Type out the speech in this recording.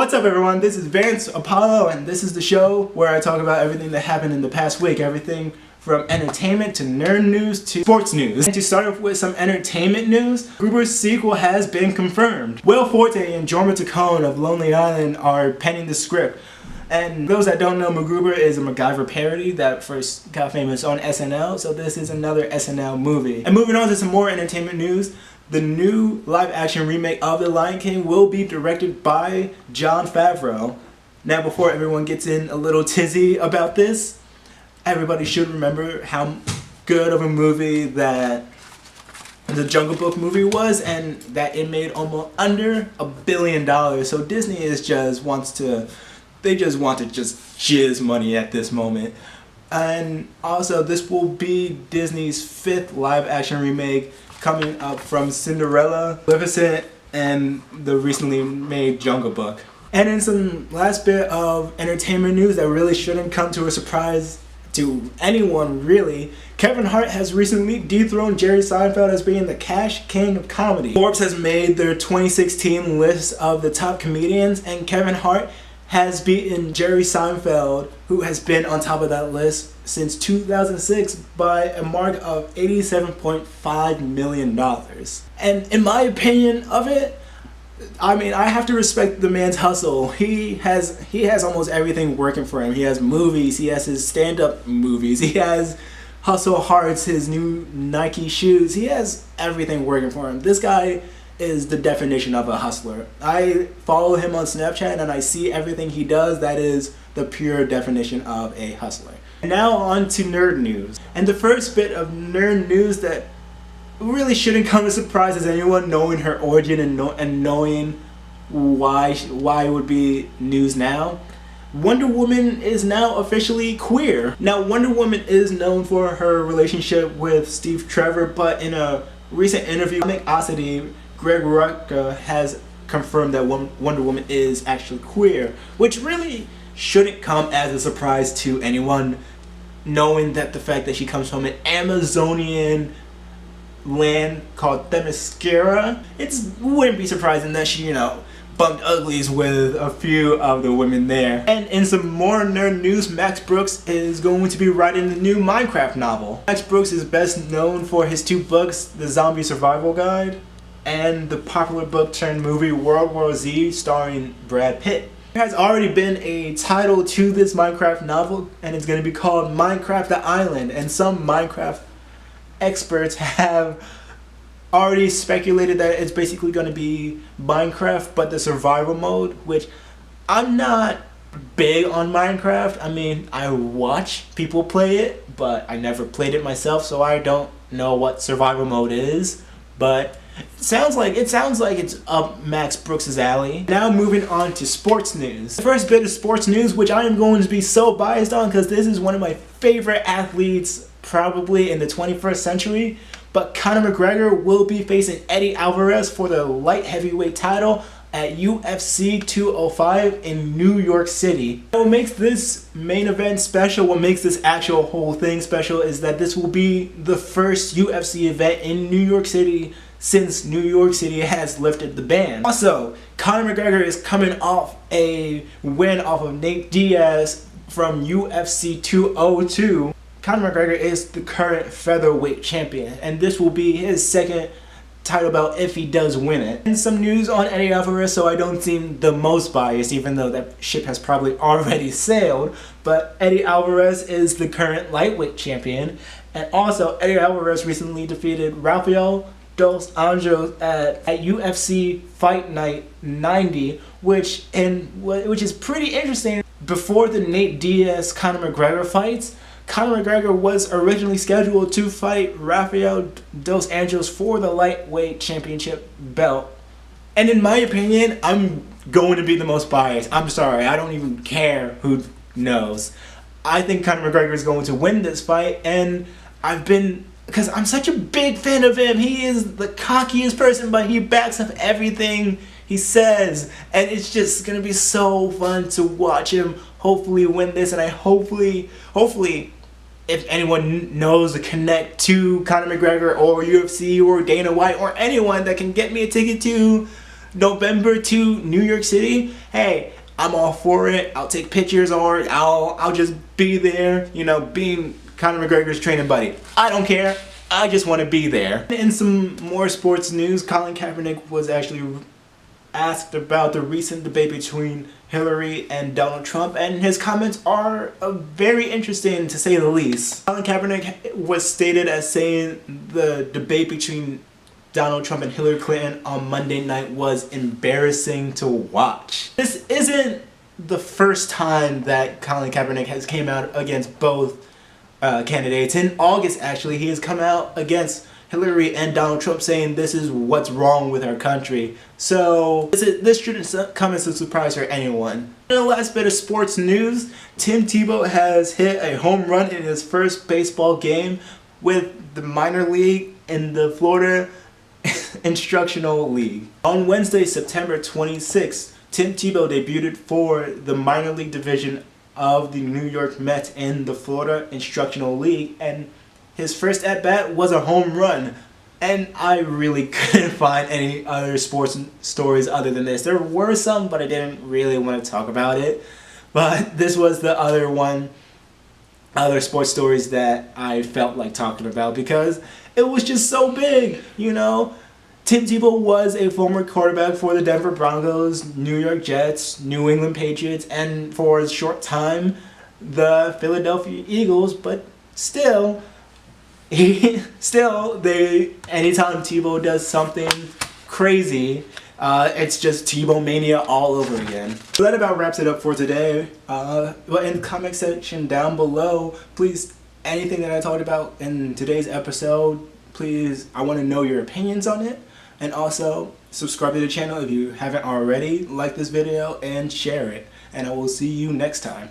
What's up everyone, this is Vance Apollo and this is the show where I talk about everything that happened in the past week. Everything from entertainment to nerd news to sports news. And to start off with some entertainment news, Gruber's sequel has been confirmed. Will Forte and Jorma Taccone of Lonely Island are penning the script. And those that don't know, MacGruber is a MacGyver parody that first got famous on SNL, so this is another SNL movie. And moving on to some more entertainment news, the new live-action remake of The Lion King will be directed by Jon Favreau. Now, before everyone gets in a little tizzy about this, everybody should remember how good of a movie that the Jungle Book movie was, and that it made almost under $1 billion. So Disney just want to jizz money at this moment. And also, this will be Disney's 5th live-action remake, coming up from Cinderella, Maleficent, and the recently made Jungle Book. And in some last bit of entertainment news that really shouldn't come to a surprise to anyone really, Kevin Hart has recently dethroned Jerry Seinfeld as being the cash king of comedy. Forbes has made their 2016 list of the top comedians, and Kevin Hart has beaten Jerry Seinfeld, who has been on top of that list since 2006 by a mark of $87.5 million. And in my opinion of it, I mean, I have to respect the man's hustle. He has almost everything working for him. He has movies, he has his stand-up movies, he has Hustle Hearts, his new Nike shoes. He has everything working for him. This guy is the definition of a hustler. I follow him on Snapchat and I see everything he does. That is the pure definition of a hustler. Now on to nerd news. And the first bit of nerd news that really shouldn't come as a surprise as anyone knowing her origin and knowing why it would be news now. Wonder Woman is now officially queer. Now, Wonder Woman is known for her relationship with Steve Trevor, but in a recent interview, Oddity, Greg Rucka has confirmed that Wonder Woman is actually queer, which really shouldn't come as a surprise to anyone, knowing that the fact that she comes from an Amazonian land called Themyscira. It wouldn't be surprising that she, bumped uglies with a few of the women there. And in some more nerd news, Max Brooks is going to be writing the new Minecraft novel. Max Brooks is best known for his 2 books, The Zombie Survival Guide and the popular book turned movie World War Z starring Brad Pitt. There has already been a title to this Minecraft novel, and it's going to be called Minecraft the Island, and some Minecraft experts have already speculated that it's basically going to be Minecraft but the survival mode, which I'm not big on Minecraft. I mean, I watch people play it, but I never played it myself, so I don't know what survival mode is, but it sounds like it's up Max Brooks' alley. Now moving on to sports news. The first bit of sports news, which I am going to be so biased on because this is one of my favorite athletes probably in the 21st century, but Conor McGregor will be facing Eddie Alvarez for the light heavyweight title at UFC 205 in New York City. What makes this main event special, what makes this actual whole thing special, is that this will be the first UFC event in New York City since New York City has lifted the ban. Also, Conor McGregor is coming off a win off of Nate Diaz from UFC 202. Conor McGregor is the current featherweight champion, and this will be his second title belt if he does win it. And some news on Eddie Alvarez, so I don't seem the most biased, even though that ship has probably already sailed, but Eddie Alvarez is the current lightweight champion, and also Eddie Alvarez recently defeated Rafael Dos Anjos at UFC Fight Night 90, which is pretty interesting. Before the Nate Diaz Conor McGregor fights, Conor McGregor was originally scheduled to fight Rafael Dos Anjos for the lightweight championship belt. And in my opinion, I'm going to be the most biased. I'm sorry, I don't even care who knows. I think Conor McGregor is going to win this fight, and because I'm such a big fan of him. He is the cockiest person, but he backs up everything he says, and it's just gonna be so fun to watch him hopefully win this. And I hopefully if anyone knows the connect to Conor McGregor or UFC or Dana White or anyone that can get me a ticket to November to New York City, hey, I'm all for it. I'll take pictures, or I'll just be there, you know, being Conor McGregor's training buddy. I don't care. I just want to be there. In some more sports news, Colin Kaepernick was actually asked about the recent debate between Hillary and Donald Trump, and his comments are very interesting, to say the least. Colin Kaepernick was stated as saying the debate between Donald Trump and Hillary Clinton on Monday night was embarrassing to watch. This isn't the first time that Colin Kaepernick has came out against both candidates. In August, actually, he has come out against Hillary and Donald Trump, saying this is what's wrong with our country. So this shouldn't come as a surprise for anyone. In the last bit of sports news, Tim Tebow has hit a home run in his first baseball game with the minor league in the Florida Instructional League. On Wednesday, September 26th, Tim Tebow debuted for the minor league division of the New York Mets in the Florida Instructional League, and his first at-bat was a home run. And I really couldn't find any other sports stories other than this. There were some, but I didn't really want to talk about it. But this was the other sports stories that I felt like talking about because it was just so big, you know. Tim Tebow was a former quarterback for the Denver Broncos, New York Jets, New England Patriots, and for a short time, the Philadelphia Eagles, but still, anytime Tebow does something crazy, it's just Tebowmania all over again. So that about wraps it up for today. But in the comment section down below, please, anything that I talked about in today's episode, please, I want to know your opinions on it. And also, subscribe to the channel if you haven't already, like this video, and share it. And I will see you next time.